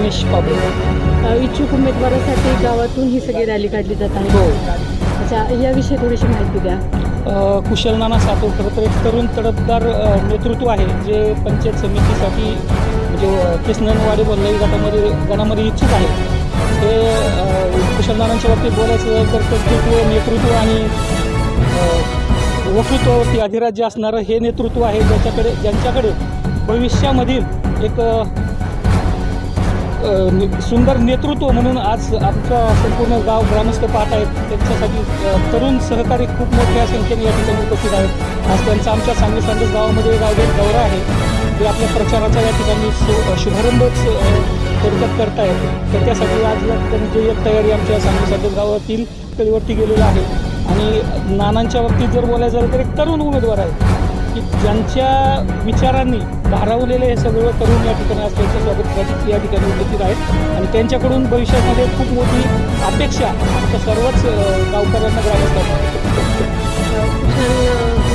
रमेश पाबळे. इच्छुक उमेदवारासाठी गावातून ही सगळी रॅली काढली जात आहे. हो. अच्छा, याविषयी थोडीशी माहिती द्या. कुशल नाना सातवकर तर एक तरुण तडफदार नेतृत्व आहे जे पंचायत समितीसाठी म्हणजे कृष्णनवाडी बोललाई गणामध्ये इच्छुक आहे. हे कुशल नानांच्या बाबतीत बोलायचं तर कर्तृत्व, नेतृत्व आणि वक्तृत्वावरती अधिराज्य असणारं हे नेतृत्व आहे ज्यांच्याकडे भविष्यामधील एक सुंदर नेतृत्व म्हणून आज आमचा संपूर्ण गाव ग्रामस्थ पाहत आहेत. त्यांच्यासाठी तरुण सहकारी खूप मोठ्या संख्येने या ठिकाणी उपस्थित आहेत. आज त्यांचा आमच्या सांगली सांडस गावामध्ये गावभेट दौरा आहे. ते आपल्या प्रचाराचा या ठिकाणी शुभारंभच थोडक्यात करतायत. तर त्यासाठी आज या ठिकाणी जे एक तयारी आमच्या सांगली सांडस गावातील कलीवरती गेलेलं आहे. आणि नानांच्या बाबतीत जर बोलायचं झालं तर एक तरुण उमेदवार आहे की ज्यांच्या विचारांनी भारावलेले हे सगळं तरुण या ठिकाणी असल्याचं स्वागत या ठिकाणी उपस्थित आहेत. आणि त्यांच्याकडून भविष्यामध्ये खूप मोठी अपेक्षा आमच्या सर्वच गावकऱ्यांना, ग्रामस्थांना. कुशल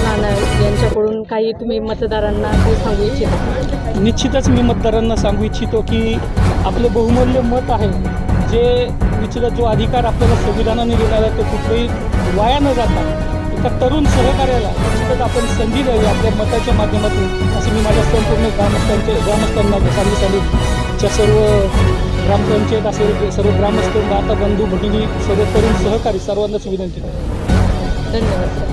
नाना यांच्याकडून काही तुम्ही मतदारांना काही सांगू इच्छिता? निश्चितच मी मतदारांना सांगू इच्छितो की आपले बहुमूल्य मत आहे, जे निश्चितच जो अधिकार आपल्याला संविधानाने दिलेला आहे तो कुठेही वाया न जाता एका तरुण सहकार्याला निश्चितच आपण संधी द्यावी आपल्या मताच्या माध्यमातून, असं मी माझ्या संपूर्ण ग्रामस्थांना सांगलीच्या सर्व ग्रामपंचायत असेल, सर्व ग्रामस्थ, माता, बंधू, भगिनी, सर्व तरुण सहकारी सर्वांनाच विनंती करतो. धन्यवाद सर.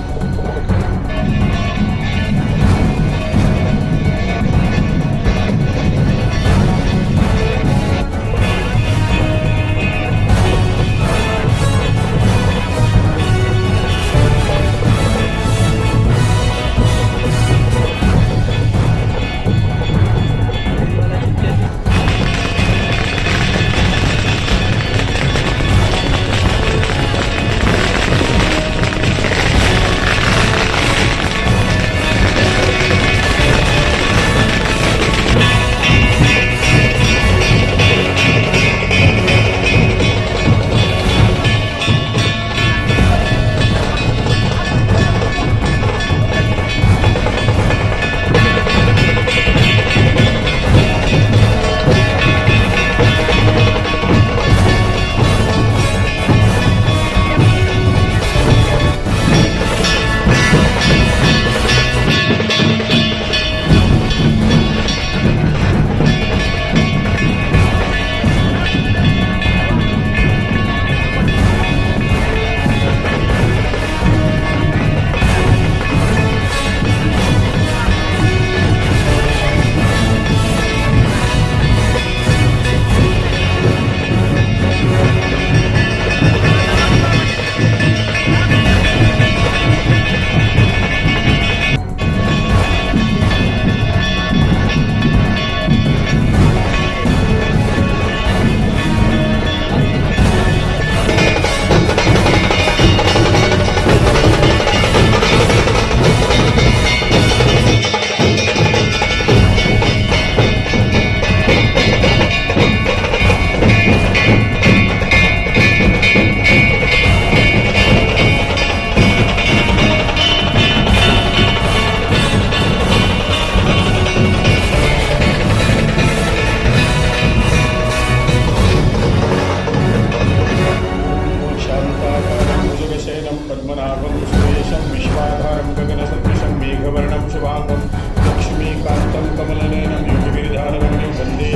पद्मनाभं सुरेशं विश्वाधारं गगनसदृशं मेघवर्णं शुभांगं लक्ष्मीकान्तं कमलनयनं योगिविरधारं वन्दे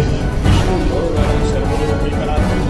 विष्णुं सर्वलोकैकनाथं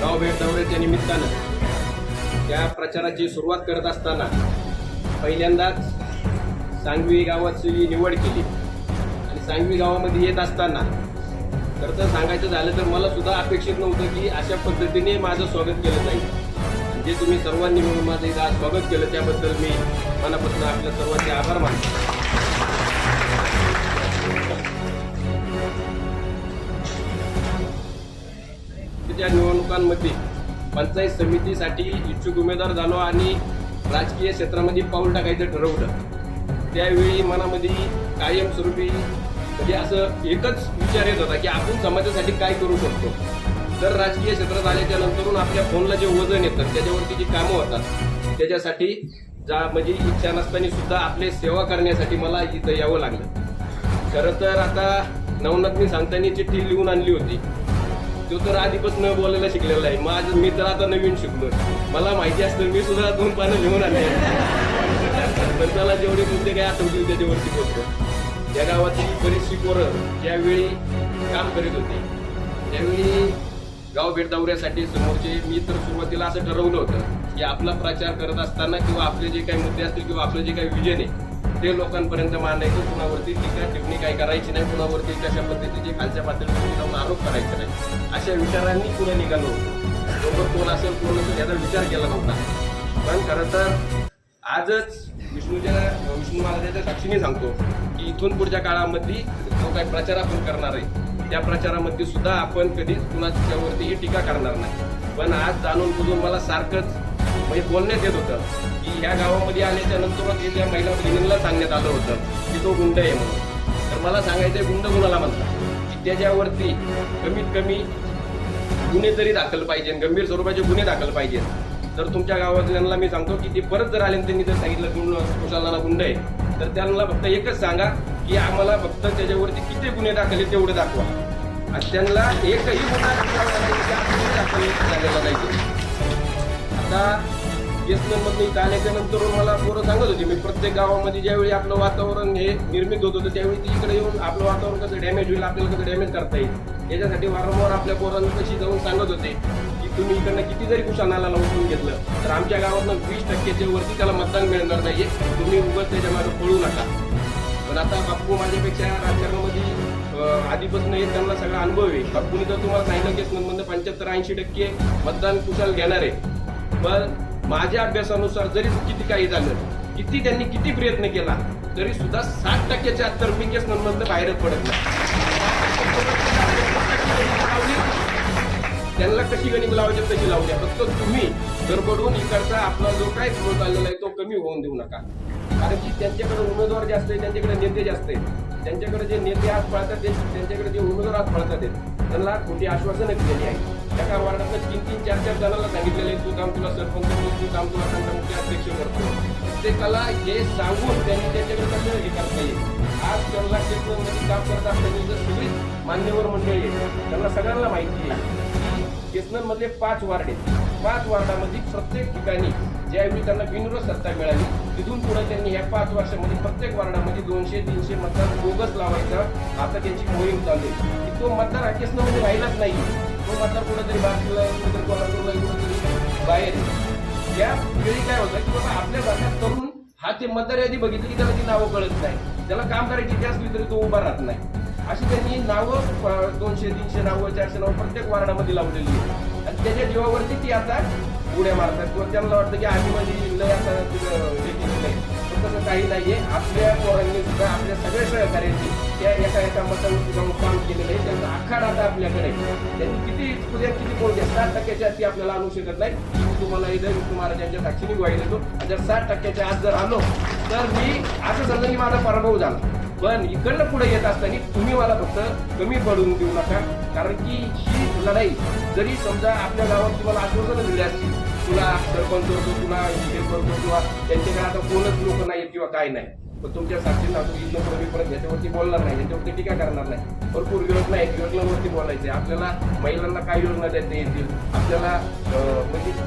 गाव भेट दौऱ्याच्या निमित्तानं त्या प्रचाराची सुरुवात करत असताना पहिल्यांदाच सांगवी गावाची निवड केली आणि सांगवी गावामध्ये येत असताना खरं तर सांगायचं झालं तर मला सुद्धा अपेक्षित नव्हतं की अशा पद्धतीने माझं स्वागत केलं जाईल. जे तुम्ही सर्वांनी मिळून माझं इथं आज स्वागत केलं त्याबद्दल मी मनापासून आपल्या सर्वांचे आभार मानतो. त्या निवडणुकांमध्ये पंचायत समितीसाठी इच्छुक उमेदवार झालो आणि राजकीय क्षेत्रामध्ये पाऊल टाकायचं ठरवलं. त्यावेळी मनामध्ये कायमस्वरूपी म्हणजे असं एकच विचार येत होता की आपण समाजासाठी काय करू शकतो. तर राजकीय क्षेत्रात आल्याच्या नंतरून आपल्या फोनला जे वजन येतं त्याच्यावरती जी कामं होतात त्याच्यासाठी म्हणजे इच्छा नसताना सुद्धा आपले सेवा करण्यासाठी मला इथं यावं लागलं. खरं तर आता नवनाथनी सांगताना चिठ्ठी लिहून आणली होती. तो तर आधीपासून बोलायला शिकलेला आहे. माझं मी तर आता नवीन शिकलो. मला माहिती असतं मी सुद्धा 2 पानं लिहून आणले. तर त्याला जेवढे मुद्दे काय आठवतील त्याच्यावरती बोलतो. या गावातील बरीचशी पोरं ज्यावेळी काम करीत होते त्यावेळी गाव भेट दौऱ्यासाठी समोरचे मी तर सुरुवातीला असं ठरवलं होतं की आपला प्रचार करत असताना किंवा आपले जे काही मुद्दे असतील किंवा आपलं जे काही विजन आहे ते लोकांपर्यंत मांडायचं. कुणावरती टीका टिप्पणी काही करायची नाही, कुणावरती कशा पद्धतीचे खालच्या पातळीवरती जाऊन आरोप करायचे नाही, अशा विचारांनी पुढे निघालो होतो. लोक कोण असेल कोण नसेल याचा विचार केला नव्हता. पण खरं तर आजच विष्णू महाराजांच्या साक्षीने सांगतो की इथून पुढच्या काळामध्ये जो काही प्रचार आपण करणार आहे त्या प्रचारामध्ये सुद्धा आपण कधीच कुणाच्यावरतीही टीका करणार नाही. पण आज जाणून बुजून मला सारखंच म्हणजे बोलण्यात येत होतं की ह्या गावामध्ये आल्याच्या नंतरच त्या महिला भगिनींना सांगण्यात आलं होतं की तो गुंड आहे म्हणून. तर मला सांगायचं गुंड गुणाला म्हणतात की त्याच्यावरती कमीत कमी गुन्हे तरी दाखल पाहिजे, गंभीर स्वरूपाचे गुन्हे दाखल पाहिजे. तर तुमच्या गावातल्यांना मी सांगतो की ते परत जर आले त्यांनी जर सांगितलं कुशाला गुंड आहे तर त्यांना फक्त एकच सांगा की आम्हाला फक्त त्याच्यावरती किती गुन्हे दाखल आहे तेवढे दाखवा. आणि त्यांना एकही गुन्हा दाखल झालेला नाही. आता केसनरमध्ये इथं आल्याच्या नंतर मला पोरं सांगत होती मी प्रत्येक गावामध्ये ज्यावेळी आपलं वातावरण हे निर्मित होत होतं त्यावेळी ती इकडे येऊन आपलं वातावरण कसं डॅमेज होईल आपल्याला कसं डॅमेज करता येईल याच्यासाठी वारंवार आपल्या पोरांना कशी जाऊन सांगत होते की तुम्ही इकडनं किती जरी कुशानाला उठून घेतलं तर आमच्या गावातनं 20% वरती त्याला मतदान मिळणार नाहीये, तुम्ही उगाच त्याच्या मागे पळू नका. पण आता बाप्पू माझ्यापेक्षा राजकारणामध्ये आधीपासून त्यांना सगळा अनुभव आहे. बाप्पूनी तर तुम्हाला सांगितलं केसनरमधनं 75-80% मतदान कुशाल घेणार आहे. पण माझ्या अभ्यासानुसार जरी किती काही झालं किती त्यांनी किती प्रयत्न केला तरी सुद्धा 60%च्या आत तर मी केसनरमधनं बाहेरच पडत नाही. त्यांना कशी गणित लावायची तशी लावू द्या, फक्त तुम्ही गडबडून इकडचा आपला जो काय फ्लो चाललेला आहे तो कमी होऊन देऊ नका. कारण की त्यांच्याकडे उमेदवार जास्त आहे, त्यांच्याकडे नेते जास्त आहेत. त्यांच्याकडे जे नेते आज पळतात त्यांच्याकडे जे उमेदवार आज पळतात त्यांना खोटी आश्वासनं दिलेली आहे. एका वार्डातनं 3-3, 4-4 जणांना सांगितलेलं आहे तू काम तुला सरपंच करतो, तू काम तुला मुख्य अध्यक्ष करतो. प्रत्येकाला हे सांगून त्यांनी त्यांच्याकडे कसं हे करता येईल. आज त्यांना केसनरमध्ये काम करत असताना जर सगळी मान्यवर मंडळी आहे त्यांना सगळ्यांना माहिती आहे केसनरमधले 5 वार्ड आहेत. 5 वार्डामध्ये प्रत्येक ठिकाणी ज्यावेळी त्यांना बिनविरोध सत्ता मिळाली तिथून पुढे त्यांनी ह्या 5 वर्षामध्ये प्रत्येक वार्डामध्ये 200-300 मतदार बोगस लावायचा आता त्यांची मोहीम चालू आहे. की तो मतदार हा केसनरमध्ये राहिलाच नाही. तो मतदार कुठेतरी बाजूला कुठेतरी कोल्हापूरला कुठेतरी बाहेर. या वेळी काय होतं की बाबा आपल्या भागात तरुण हा ते मतदार यादी बघितली की त्याला ती नावं कळत नाही, त्याला काम करायची इच्छा असली तरी तो उभा राहत नाही. अशी त्यांनी नावं 200-300 नावं 400 नावं प्रत्येक वार्डामध्ये लावलेली आहे. आणि त्याच्या जीवावरती ती आता उड्या मारतात किंवा त्यांना वाटतं की आम्ही म्हणजे लय आता तुझं नाही. तसं काही नाहीये. आपल्या पोरांनी सुद्धा आपल्या सगळ्या सहकार्यांनी त्या एका मतावरती जाऊन काम केलेलं आहे. त्यांचा आखाडा आता आपल्याकडे त्यांनी किती बोल घ्या 60%च्या ती आपल्याला आणू शकत नाही. मी तुम्हाला इथं विष्णू महाराजांच्या साक्षीने ग्वाही देतो. जर 60%च्या आज जर आलो तर मी असं समजा की माझा पराभव झाला. पण इकडनं पुढे येत असताना तुम्ही मला फक्त कमी पडून देऊ नका. कारण की ही लढाई जरी समजा आपल्या गावात तुम्हाला आश्वासनं दिली असतील तुला सरपंच करतो तुला हे करतो किंवा त्यांच्याकडे आता कोणच लोक नाही किंवा काय नाही, पण तुमच्या साक्षीनं इथं मी परत याच्यावरती बोलणार नाही, याच्यावरती टीका करणार नाही. भरपूर योजना आहेत, योजनांवरती बोलायचे. आपल्याला महिलांना काय योजना देता येतील, आपल्याला म्हणजे बरेच